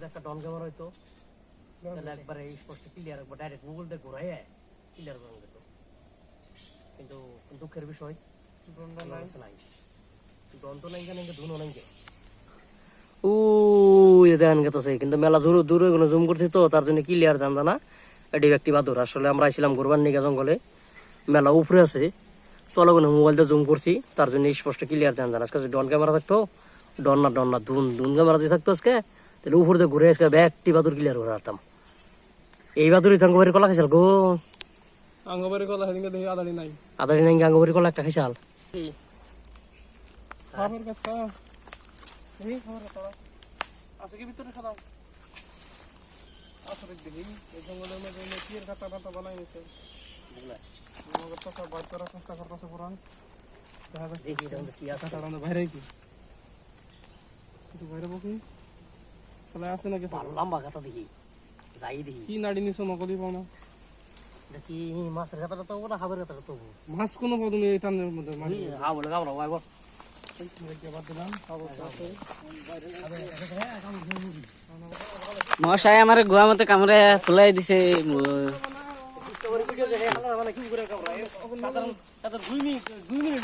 একটা ডন ক্যামেরা হইতো তাহলে একবারে স্পষ্ট ক্লিয়ার একবার ডাইরেক্ট গুগল দিয়ে ঘুরাই ক্লিয়ার করে দিত, কিন্তু দুঃখের বিষয় নাই, ডন তো নাই কেন, ধুনো নাই। ও দেখেন গেছে, কিন্তু মেলা দূর দূরে কোনো জুম করছি তো তার জন্য ক্লিয়ার জানতো না। এটি একটি বাদুর, আসলে আমরা আইছিলাম ঘুরবার নিকা জঙ্গলে, মেলা উপরে আছে, তলে কোনো মোবাইল দিয়ে জুম করছি তার জন্য স্পষ্ট ক্লিয়ার জানতো না। আজকে ডন ক্যামেরা থাকতো, ডন না ধুন ক্যামেরা দিয়ে থাকতো আজকে, তাহলে উপরে দিয়ে ঘুরে আজকে একটি বাদুর ক্লিয়ার করে আসতাম। এই বাদুরই তো আঙ্গবাড়ির কলা খাইছাল গো, আঙ্গবাড়ির কলা সেদিনকে দেখি আদারি নাই, আদারি নাই, আঙ্গবাড়ির কলা একটা খাইছাল। খাবার কাছে এই খাবার কাছে আছে কি ভিতরে খালাম আসলে দেখি এই জঙ্গলের মধ্যে কিয়ের কাটা কাটা বানাই নিছে, বুঝলা আমাকে তো সব বাইর করার চেষ্টা করতেছে পুরান। দেখা যাচ্ছে দেখি এটা কি আছে, কাটানো বাইরে কি কিছু বাইরে বকি তাহলে আছে নাকি লম্বা কাটা দেখি, যাই দেখি কি নাড়ি নিছো নকলি পাও না, দেখি মাছের কাটাটা তো না খাবার কাটাটা তো মাছ কোনো পাও তুমি এই টানের মধ্যে মারি হা বলে গাবলা ভাই বল মশাই আমার গোয়া মতো কামড়ে ফুলাই দিছে। দুই মিনিট